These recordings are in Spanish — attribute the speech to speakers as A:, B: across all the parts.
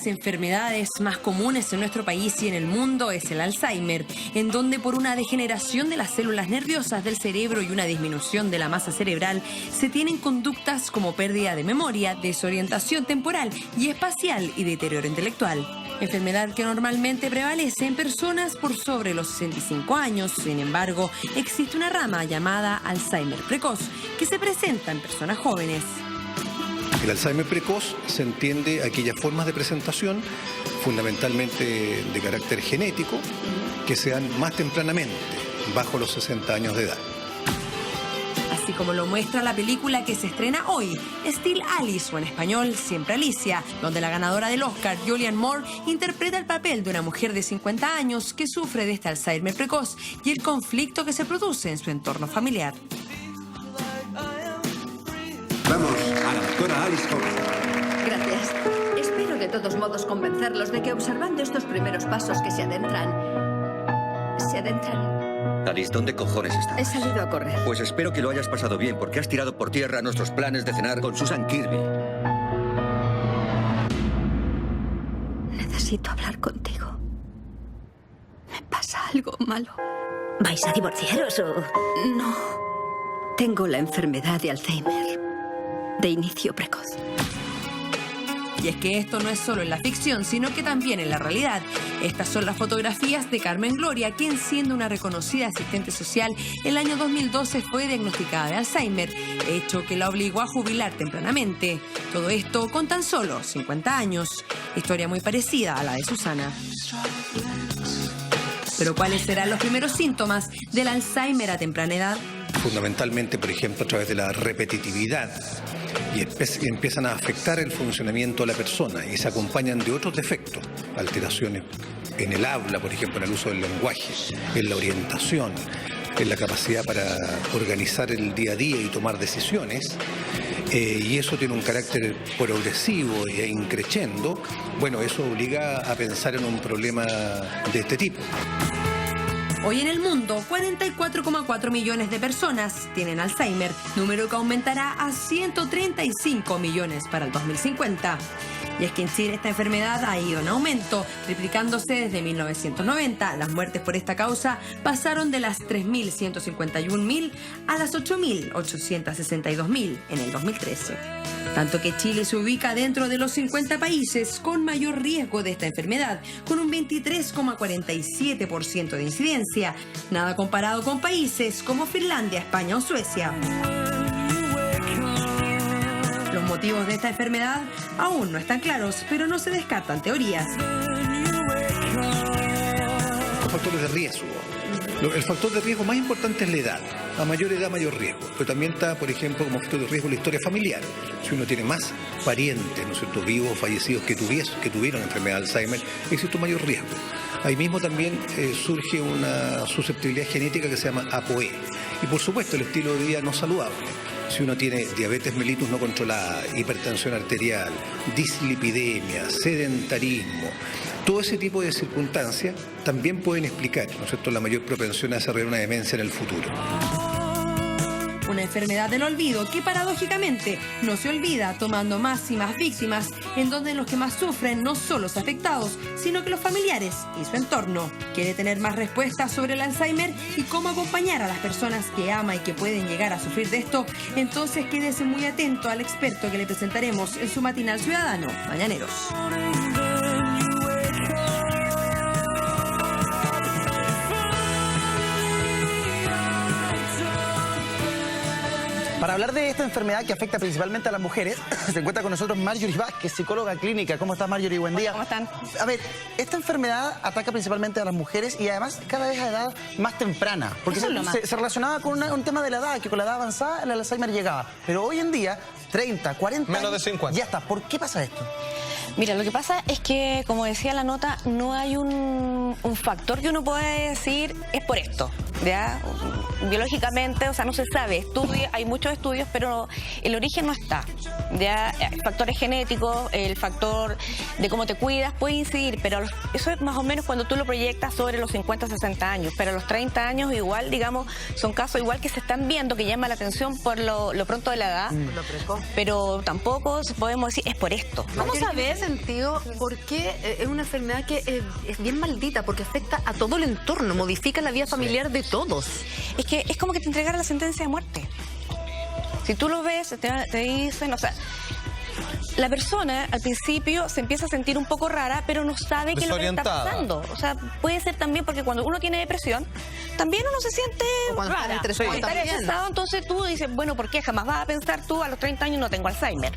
A: las enfermedades más comunes en nuestro país y en el mundo es el Alzheimer, en donde por una degeneración de las células nerviosas del cerebro y una disminución de la masa cerebral se tienen conductas como pérdida de memoria, desorientación temporal y espacial y deterioro intelectual. Enfermedad que normalmente prevalece en personas por sobre los 65 años. Sin embargo, existe una rama llamada Alzheimer precoz que se presenta en personas jóvenes.
B: El Alzheimer precoz se entiende aquellas formas de presentación, fundamentalmente de carácter genético, que se dan más tempranamente, bajo los 60 años de edad.
A: Así como lo muestra la película que se estrena hoy, Still Alice, o en español, Siempre Alicia, donde la ganadora del Oscar, Julianne Moore, interpreta el papel de una mujer de 50 años que sufre de este Alzheimer precoz y el conflicto que se produce en su entorno familiar.
C: Vamos a la doctora Alice Corbett.
D: Gracias. Espero de todos modos convencerlos de que observando estos primeros pasos que se adentran...
E: Alice, ¿dónde cojones estás?
D: He salido a correr.
E: Pues espero que lo hayas pasado bien, porque has tirado por tierra nuestros planes de cenar con Susan Kirby.
D: Necesito hablar contigo. Me pasa algo malo.
F: ¿Vais a divorciaros o...?
D: No. Tengo la enfermedad de Alzheimer, de inicio precoz.
A: Y es que esto no es solo en la ficción, sino que también en la realidad. Estas son las fotografías de Carmen Gloria, quien siendo una reconocida asistente social, el año 2012 fue diagnosticada de Alzheimer, hecho que la obligó a jubilar tempranamente. Todo esto con tan solo 50 años. Historia muy parecida a la de Susana. Pero ¿cuáles serán los primeros síntomas del Alzheimer a temprana edad?
B: Fundamentalmente, por ejemplo, a través de la repetitividad, y empiezan a afectar el funcionamiento de la persona y se acompañan de otros defectos, alteraciones en el habla, por ejemplo, en el uso del lenguaje, en la orientación, en la capacidad para organizar el día a día y tomar decisiones, y eso tiene un carácter progresivo e increciendo. Bueno, eso obliga a pensar en un problema de este tipo.
A: Hoy en el mundo, 44,4 millones de personas tienen Alzheimer, número que aumentará a 135 millones para el 2050. Y es que en Chile esta enfermedad ha ido en aumento, triplicándose desde 1990. Las muertes por esta causa pasaron de las 3.151.000 a las 8.862.000 en el 2013. Tanto que Chile se ubica dentro de los 50 países con mayor riesgo de esta enfermedad, con un 23,47% de incidencia, nada comparado con países como Finlandia, España o Suecia. Los motivos de esta enfermedad aún no están claros, pero no se descartan teorías.
B: Los factores de riesgo. El factor de riesgo más importante es la edad. A mayor edad, mayor riesgo. Pero también está, por ejemplo, como factor de riesgo la historia familiar. Si uno tiene más parientes, ¿no es cierto?, vivos o fallecidos que tuvieron enfermedad de Alzheimer, existe un mayor riesgo. Ahí mismo también surge una susceptibilidad genética que se llama APOE. Y por supuesto el estilo de vida no saludable. Si uno tiene diabetes mellitus no controlada, hipertensión arterial, dislipidemia, sedentarismo, todo ese tipo de circunstancias también pueden explicar, ¿no es cierto?, la mayor propensión a desarrollar una demencia en el futuro.
A: Una enfermedad del olvido que paradójicamente no se olvida, tomando más y más víctimas, en donde los que más sufren no son los afectados, sino que los familiares y su entorno. ¿Quiere tener más respuestas sobre el Alzheimer y cómo acompañar a las personas que ama y que pueden llegar a sufrir de esto? Entonces quédese muy atento al experto que le presentaremos en su Matinal Ciudadano, Mañaneros.
G: Para hablar de esta enfermedad que afecta principalmente a las mujeres, se encuentra con nosotros Marjorie Vázquez, psicóloga clínica. ¿Cómo estás, Marjorie? Buen día.
H: ¿Cómo están?
G: A ver, esta enfermedad ataca principalmente a las mujeres y además cada vez a edad más temprana. Porque se relacionaba con un tema de la edad, que con la edad avanzada el Alzheimer llegaba. Pero hoy en día, 30, 40
I: menos de 50.
G: Ya está. ¿Por qué pasa esto?
H: Mira, lo que pasa es que, como decía la nota, no hay un factor que uno pueda decir es por esto, ¿ya? Biológicamente, o sea, no se sabe. Hay muchos estudios, pero el origen no está, ¿ya? Factores genéticos, el factor de cómo te cuidas puede incidir, pero eso es más o menos cuando tú lo proyectas sobre los 50, 60 años. Pero a los 30 años igual, digamos, son casos igual que se están viendo, que llama la atención por lo pronto de la edad, pero tampoco podemos decir es por esto.
J: ¿Cómo sabes
I: sentido, ¿por qué es una enfermedad que es bien maldita? Porque afecta a todo el entorno, modifica la vida familiar de todos.
H: Es que es como que te entregara la sentencia de muerte. Si tú lo ves, te dicen, o sea, la persona al principio se empieza a sentir un poco rara, pero no sabe qué es lo que le está pasando. O sea, puede ser también porque cuando uno tiene depresión, también uno se siente rara. Estresado, entonces tú dices, bueno, ¿por qué? Jamás vas a pensar tú, a los 30 años no tengo Alzheimer.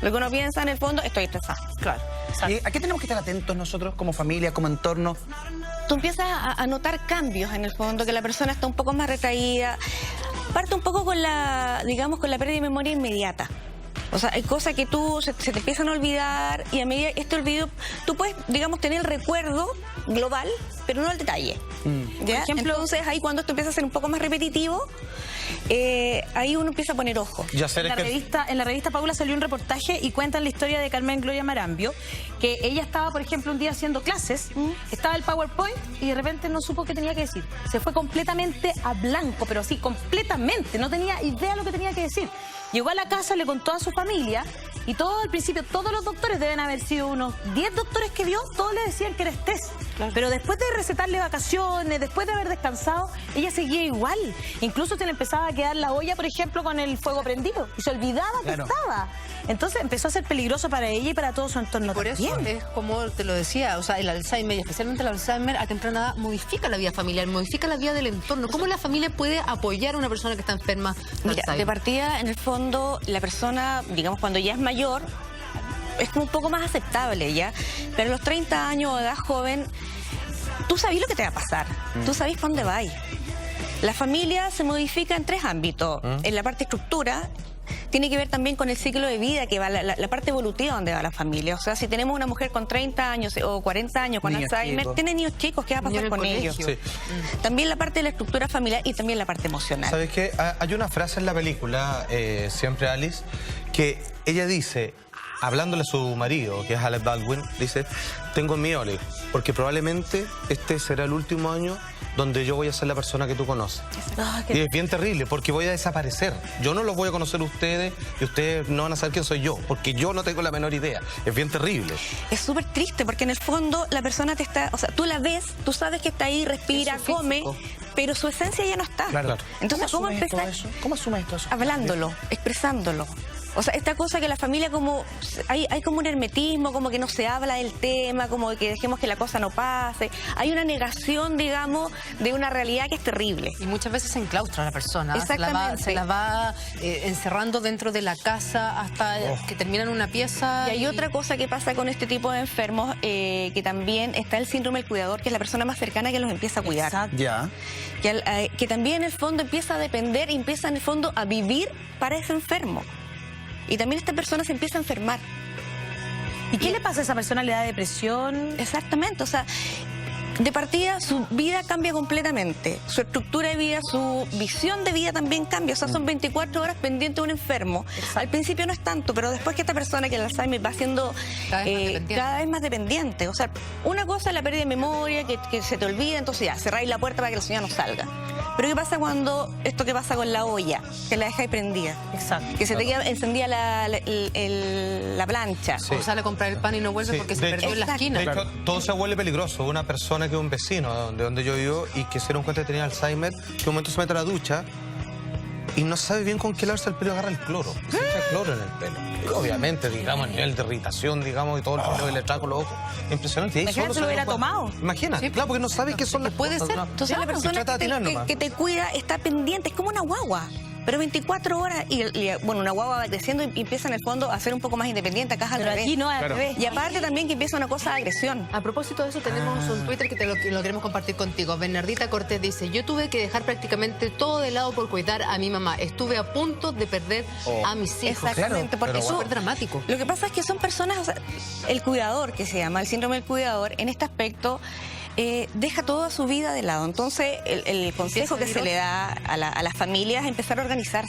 H: Lo que uno piensa en el fondo, estoy estresado.
G: Claro. ¿A qué tenemos que estar atentos nosotros como familia, como entorno?
H: Tú empiezas a notar cambios en el fondo, que la persona está un poco más retraída. Parte un poco con la, digamos, con la pérdida de memoria inmediata. O sea, hay cosas que se te empiezan a olvidar y a medida este olvido, tú puedes, digamos, tener el recuerdo global, pero no el detalle. ¿Ya? Por ejemplo, entonces ahí cuando esto empieza a ser un poco más repetitivo, ahí uno empieza a poner ojo.
J: En la revista Paula salió un reportaje y cuentan la historia de Carmen Gloria Marambio, que ella estaba, por ejemplo, un día haciendo clases, estaba el PowerPoint y de repente no supo qué tenía que decir. Se fue completamente a blanco, pero así, completamente, no tenía idea de lo que tenía que decir. Llegó a la casa, le contó a su familia y todo al principio, todos los doctores, deben haber sido unos 10 doctores que vio, todos le decían que era estrés. Claro. Pero después de recetarle vacaciones, después de haber descansado, ella seguía igual. Incluso se le empezaba a quedar la olla, por ejemplo, con el fuego prendido y se olvidaba que estaba. Entonces empezó a ser peligroso para ella y para todo su entorno
I: también. Por eso es como te lo decía, o sea, el Alzheimer, y especialmente el Alzheimer a temprana edad, modifica la vida familiar, modifica la vida del entorno. ¿Cómo la familia puede apoyar a una persona que está enferma de Alzheimer?
H: De partida, en el fondo, la persona, digamos, cuando ya es mayor, es como un poco más aceptable ya, pero a los 30 años o edad joven, tú sabes lo que te va a pasar, tú sabes para dónde vas. La familia se modifica en 3 ámbitos. En la parte estructura, tiene que ver también con el ciclo de vida, que va la parte evolutiva donde va la familia. O sea, si tenemos una mujer con 30 años o 40 años con Alzheimer, tiene niños chicos, ¿qué va a pasar con ellos? Sí. También la parte de la estructura familiar y también la parte emocional.
K: ¿Sabes qué? Hay una frase en la película, Siempre Alice, que ella dice, hablándole a su marido, que es Alec Baldwin, dice, tengo miedo, Ale, porque probablemente este será el último año donde yo voy a ser la persona que tú conoces. Y es bien terrible, porque voy a desaparecer. Yo no los voy a conocer a ustedes y ustedes no van a saber quién soy yo, porque yo no tengo la menor idea. Es bien terrible.
H: Es súper triste, porque en el fondo la persona te está... O sea, tú la ves, tú sabes que está ahí, respira, come, pero su esencia ya no está.
G: Claro.
H: Entonces, ¿cómo empezar?
G: ¿Cómo asume esto?
H: Hablándolo, expresándolo. O sea, esta cosa que la familia como... Hay como un hermetismo, como que no se habla del tema, como que dejemos que la cosa no pase. Hay una negación, digamos, de una realidad que es terrible.
I: Y muchas veces se enclaustra a la persona.
H: Exactamente.
I: Se la va encerrando dentro de la casa hasta que termina en una pieza.
H: Y hay otra cosa que pasa con este tipo de enfermos, que también está el síndrome del cuidador, que es la persona más cercana que los empieza a cuidar.
G: Exacto. Ya.
H: Que también en el fondo empieza a depender y empieza en el fondo a vivir para ese enfermo. Y también esta persona se empieza a enfermar.
J: ¿Y qué le pasa a esa persona? ¿Le da depresión?
H: Exactamente, o sea, de partida su vida cambia completamente. Su estructura de vida, su visión de vida también cambia. O sea, son 24 horas pendiente de un enfermo. Al principio no es tanto, pero después que esta persona, que el Alzheimer, va siendo cada vez más dependiente. O sea, una cosa es la pérdida de memoria, que se te olvida, entonces ya, cerráis la puerta para que la señora no salga. Pero ¿qué pasa cuando esto que pasa con la olla? Que la dejáis prendida.
J: Exacto.
H: Que se te queda encendida la plancha.
I: O sale a comprar el pan y no vuelve porque se perdió en la esquina.
K: De hecho, todo se vuelve peligroso. Una persona que es un vecino de donde yo vivo y que se dieron cuenta que tenía Alzheimer, que un momento se mete a la ducha y no sabe bien con qué lavarse el pelo, agarra el cloro. Se echa cloro en el pelo. Y obviamente, digamos, a nivel de irritación, digamos, y todo el pelo que le trae con los ojos. Impresionante.
J: Imagínate si lo hubiera tomado.
K: Imagínate, claro, porque no sabe qué son las
I: puede
K: cosas.
I: ser.
H: Entonces la persona que te cuida está pendiente, es como una guagua. Pero 24 horas, y bueno, una guagua va creciendo y empieza en el fondo a ser un poco más independiente, acá es al revés.
J: Aquí no, al revés.
H: Y aparte también que empieza una cosa de agresión.
I: A propósito de eso, tenemos un Twitter que lo queremos compartir contigo. Bernardita Cortés dice, yo tuve que dejar prácticamente todo de lado por cuidar a mi mamá. Estuve a punto de perder a mis hijos.
H: Exactamente, porque
I: es súper dramático.
H: Lo que pasa es que son personas, o sea, el cuidador, que se llama el síndrome del cuidador, en este aspecto... deja toda su vida de lado. Entonces, el consejo que se le da a las familias es empezar a organizar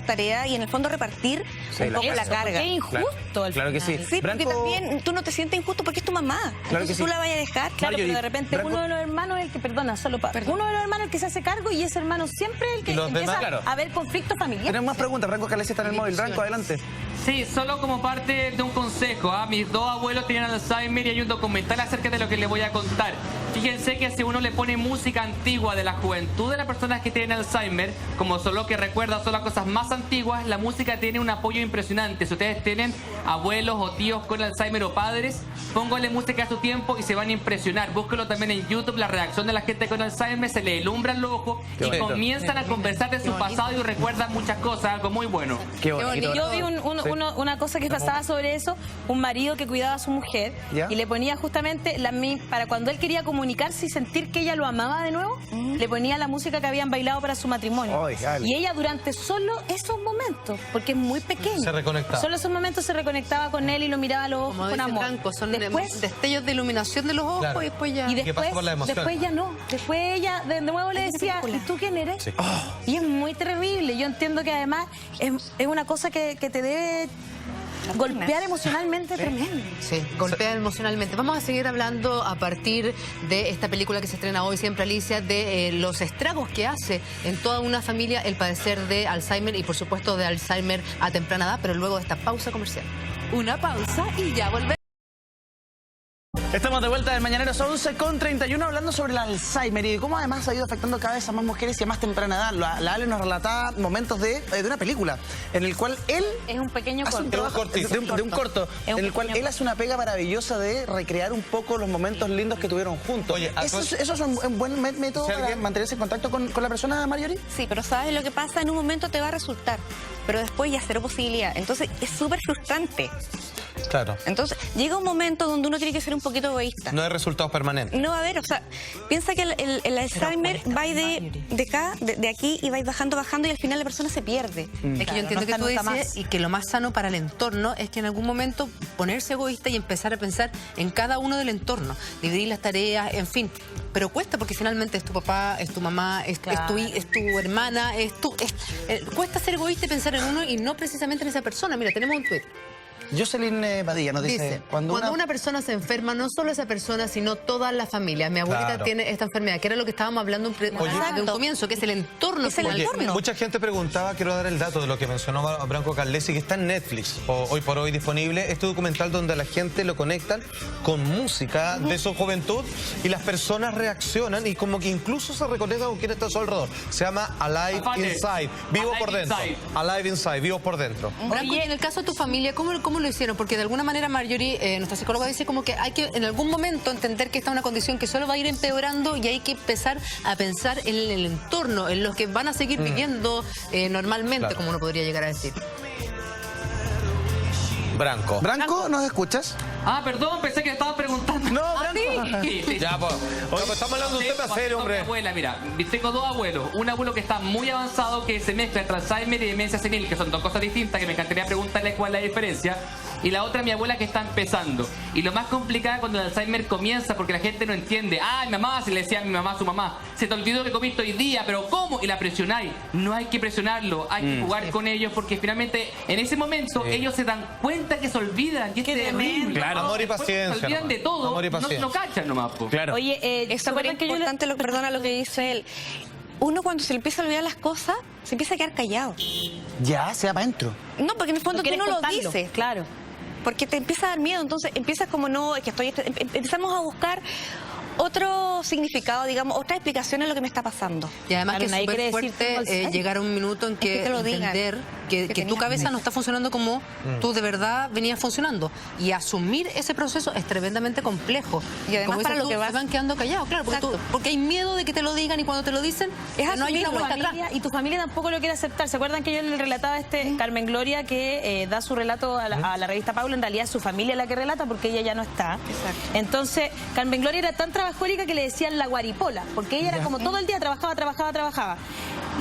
H: tareas y en el fondo repartir un poco la carga.
J: Es injusto.
K: Claro que sí.
H: Sí, porque también tú no te sientes injusto porque es tu mamá.
K: Claro
H: Entonces tú la vayas a dejar.
J: Claro, pero de repente uno de los hermanos es el que, uno de los hermanos es el que se hace cargo y ese hermano siempre es el que empieza a haber conflictos familiares.
G: Tenemos más preguntas. Branco Calesi está en el móvil. Branco, adelante.
L: Sí, solo como parte de un consejo. Mis dos abuelos tenían Alzheimer y hay un documental acerca de lo que les voy a contar. Fíjense que si uno le pone música antigua de la juventud de las personas que tienen Alzheimer, como solo que recuerda son las cosas más antiguas, la música tiene un apoyo impresionante. Si ustedes tienen abuelos o tíos con Alzheimer o padres, pónganle música a su tiempo y se van a impresionar. Búsquenlo también en YouTube, la reacción de la gente con Alzheimer, se le ilumbran los ojos y comienzan a conversar de su pasado y recuerdan muchas cosas, algo muy bueno.
J: Qué bonito. Yo vi una cosa que pasaba sobre eso, un marido que cuidaba a su mujer y le ponía justamente para cuando él quería comunicarse y sentir que ella lo amaba de nuevo, le ponía la música que habían bailado para su matrimonio. Y ella durante solo esos momentos, porque es muy pequeña,
K: se reconectaba.
J: Solo esos momentos se reconectaba con él y lo miraba a los ojos con amor.
I: Franco, son destellos de iluminación de los ojos, claro. Y después ya...
J: Y después ya no. Después ella de nuevo le decía, ¿y tú quién eres? Sí. Y es muy terrible. Yo entiendo que además es una cosa que te debe golpear emocionalmente tremendo.
I: Sí, golpear emocionalmente. Vamos a seguir hablando a partir de esta película que se estrena hoy, Siempre Alicia, de los estragos que hace en toda una familia el padecer de Alzheimer y por supuesto de Alzheimer a temprana edad, pero luego de esta pausa comercial. Una pausa y ya volvemos.
G: Estamos de vuelta del Mañanero 11:31 hablando sobre el Alzheimer y cómo además ha ido afectando cada vez a más mujeres y a más temprana edad. La Ale nos relataba momentos de una película en el cual él...
J: Es un pequeño
G: corto. De un corto, en el cual él hace una pega maravillosa de recrear un poco los momentos lindos que tuvieron juntos. Oye, ¿eso es un buen método para mantenerse en contacto con la persona, Marjorie?
H: Sí, pero ¿sabes lo que pasa? En un momento te va a resultar, pero después ya cero posibilidad. Entonces es súper frustrante.
K: Claro.
H: Entonces, llega un momento donde uno tiene que ser un poquito egoísta.
K: No hay resultados permanentes.
H: No va a haber, o sea, piensa que el Alzheimer va de aquí y va bajando y al final la persona se pierde.
I: Es que yo entiendo que tú dices y que lo más sano para el entorno es que en algún momento ponerse egoísta y empezar a pensar en cada uno del entorno, dividir las tareas, en fin. Pero cuesta porque finalmente es tu papá, es tu mamá, es tu hermana, cuesta ser egoísta y pensar en uno y no precisamente en esa persona. Mira, tenemos un tuit.
G: Jocelyn Badilla nos dice,
I: cuando una persona se enferma, no solo esa persona, sino toda la familia. Mi abuelita tiene esta enfermedad, que era lo que estábamos hablando de un comienzo, que es el entorno.
K: Mucha gente preguntaba, quiero dar el dato de lo que mencionó Branco Carlesi, que está en Netflix, hoy por hoy disponible, este documental donde a la gente lo conectan con música de su juventud y las personas reaccionan y como que incluso se reconectan con quien está a su alrededor. Se llama Alive Inside, vivo por dentro. Alive Inside, vivo por dentro.
I: Branco, y en el caso de tu familia, ¿cómo lo hicieron? Porque de alguna manera Marjorie, nuestra psicóloga, dice como que hay que en algún momento entender que está una condición que solo va a ir empeorando y hay que empezar a pensar en el entorno, en los que van a seguir viviendo normalmente, como uno podría llegar a decir.
G: Branco, ¿nos escuchas?
L: Perdón, pensé que estaba preguntando.
G: No, Branco.
L: Sí.
K: Ya, pues estamos hablando de un tema serio, hombre.
L: Mi abuela, mira, tengo dos abuelos. Un abuelo que está muy avanzado, que se mezcla entre Alzheimer y demencia senil, que son dos cosas distintas, que me encantaría preguntarle cuál es la diferencia. Y la otra, mi abuela, que está empezando. Y lo más complicado cuando el Alzheimer comienza, porque la gente no entiende. Mi mamá, se le decía a mi mamá a su mamá, se te olvidó que comiste hoy día, pero ¿cómo? Y la presionáis. No hay que presionarlo, hay que jugar con ellos, porque finalmente, en ese momento, ellos se dan cuenta que se olvidan. Y es terrible.
K: Claro, amor y paciencia.
L: Se olvidan de todo,
K: amor y paciencia.
L: No cachan nomás.
H: Claro. Oye, es súper importante lo que dice él. Uno cuando se le empieza a olvidar las cosas, se empieza a quedar callado.
G: Ya, se va para adentro.
H: No, porque en el fondo tú no lo dices.
J: Claro.
H: Porque te empieza a dar miedo, entonces empiezas como empezamos a buscar otro significado, digamos, otra explicación a lo que me está pasando.
I: Y además que es súper fuerte llegar a un minuto en que entender que tu cabeza no está funcionando como tú de verdad venías funcionando. Y asumir ese proceso es tremendamente complejo.
H: Y además para lo que
I: van quedando callados, claro, porque hay miedo de que te lo digan y cuando te lo dicen
J: no hay una vuelta atrás. Y tu familia tampoco lo quiere aceptar. ¿Se acuerdan que yo le relataba a Carmen Gloria que da su relato a la revista Paula? En realidad es su familia la que relata porque ella ya no está.
H: Exacto.
J: Entonces, Carmen Gloria era tan trabajólica que le decían la guaripola, porque ella era como todo el día trabajaba.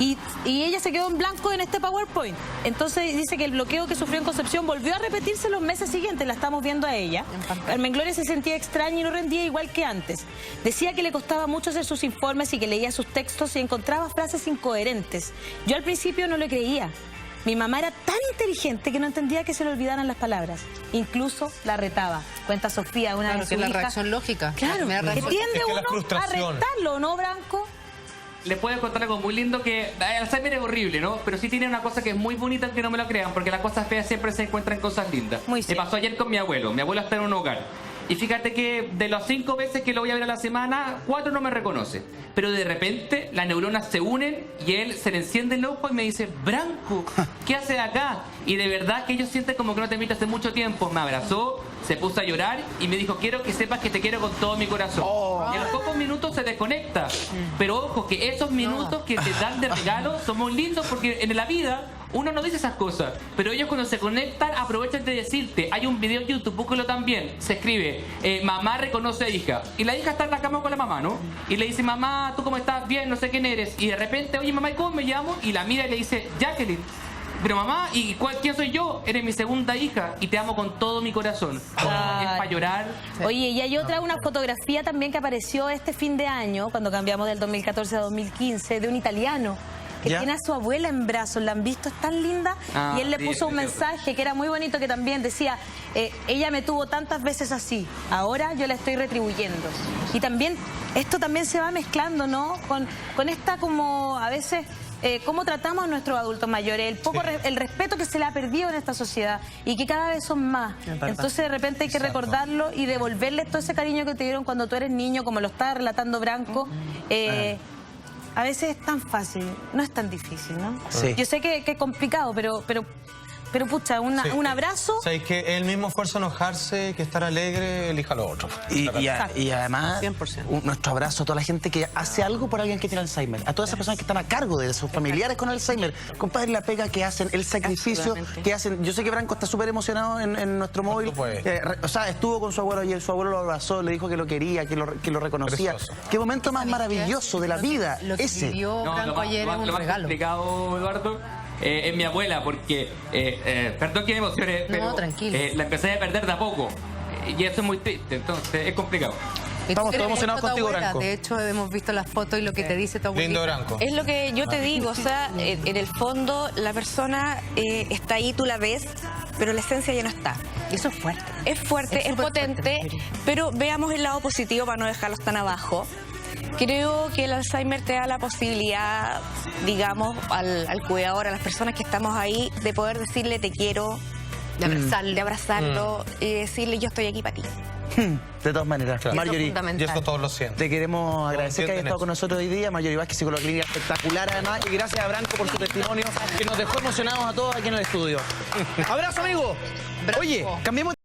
J: Y ella se quedó en blanco en este PowerPoint. Entonces dice que el bloqueo que sufrió en Concepción volvió a repetirse los meses siguientes, la estamos viendo a ella. Carmen Gloria se sentía extraña y no rendía igual que antes. Decía que le costaba mucho hacer sus informes y que leía sus textos y encontraba frases incoherentes. Yo al principio no le creía. Mi mamá era tan inteligente que no entendía que se le olvidaran las palabras. Incluso la retaba. Cuenta Sofía, una de sus hijas.
I: Es la reacción lógica.
J: Claro, que tiende uno a retarlo, ¿no, Branco?
L: les puedo contar algo muy lindo que el Alzheimer es horrible, ¿no? Pero sí tiene una cosa que es muy bonita, que no me lo crean, porque las cosas feas siempre se encuentran cosas lindas. Me pasó ayer con mi abuelo. Mi abuelo está en un hogar. Y fíjate que de las 5 veces que lo voy a ver a la semana, 4 no me reconoce. Pero de repente las neuronas se unen y él se le enciende el ojo y me dice, Branco, ¿qué haces acá? Y de verdad que yo siento como que no te invito hace mucho tiempo. Me abrazó, se puso a llorar y me dijo, quiero que sepas que te quiero con todo mi corazón. Y a los pocos minutos se desconecta. Pero ojo, que esos minutos que te dan de regalo son muy lindos, porque en la vida uno no dice esas cosas, pero ellos cuando se conectan aprovechan de decirte. Hay un video en YouTube, búsquelo también. Se escribe, mamá reconoce a hija. Y la hija está en la cama con la mamá, ¿no? Y le dice, mamá, ¿tú cómo estás? Bien, no sé quién eres. Y de repente, oye, mamá, ¿y cómo me llamo? Y la mira y le dice, Jacqueline. Pero mamá, ¿y quién soy yo? Eres mi segunda hija y te amo con todo mi corazón. Es para llorar.
J: Oye, y hay una fotografía también que apareció este fin de año, cuando cambiamos del 2014 a 2015, de un italiano que tiene a su abuela en brazos. ¿La han visto? Es tan linda. Y él le puso un mensaje que era muy bonito, que también decía, ella me tuvo tantas veces así, ahora yo la estoy retribuyendo. Y también, esto también se va mezclando, ¿no? Con esta como, a veces, cómo tratamos a nuestros adultos mayores, el respeto que se le ha perdido en esta sociedad y que cada vez son más. Entonces de repente hay que recordarlo y devolverles todo ese cariño que te dieron cuando tú eres niño, como lo estaba relatando Branco. A veces es tan fácil, no es tan difícil, ¿no?
K: Sí.
J: Yo sé que es complicado, pero pucha, un abrazo.
K: O sea, es que el mismo esfuerzo enojarse que estar alegre, elija lo otro.
G: Y además,
I: 100%.
G: Nuestro abrazo a toda la gente que hace algo por alguien que tiene Alzheimer. A todas esas personas que están a cargo de sus familiares con Alzheimer. Compadre, la pega que hacen, el sacrificio que hacen. Yo sé que Branco está súper emocionado en nuestro móvil. O sea, estuvo con su abuelo y su abuelo lo abrazó, le dijo que lo quería, que lo reconocía. Precioso. Qué momento más maravilloso de la vida
I: lo que
G: ese.
I: Vivió Branco ayer es un regalo.
L: Complicado, Eduardo, es mi abuela, porque, perdón que me emocione, pero la empecé a perder de a poco. Y eso es muy triste, entonces es complicado.
G: Estamos todos emocionados contigo, Branco.
I: De hecho, hemos visto las fotos y lo que te dice tu abuelita.
K: Lindo Branco.
H: Es lo que yo te digo, o sea, en el fondo la persona está ahí, tú la ves, pero la esencia ya no está.
I: Y eso es fuerte.
H: Es fuerte, es potente, pero veamos el lado positivo para no dejarlos tan abajo. Creo que el Alzheimer te da la posibilidad, digamos, al cuidador, a las personas que estamos ahí, de poder decirle te quiero, de abrazarlo y decirle yo estoy aquí para ti.
G: De todas maneras,
K: claro.
G: Marjorie,
K: Y eso todos lo sienten.
G: te queremos agradecer que hayas estado
K: eso.
G: con nosotros hoy día. Marjorie Vázquez, psicóloga clínica espectacular además. Y gracias a Branco por su testimonio, que nos dejó emocionados a todos aquí en el estudio. ¡Abrazo, amigo! Oye, cambiemos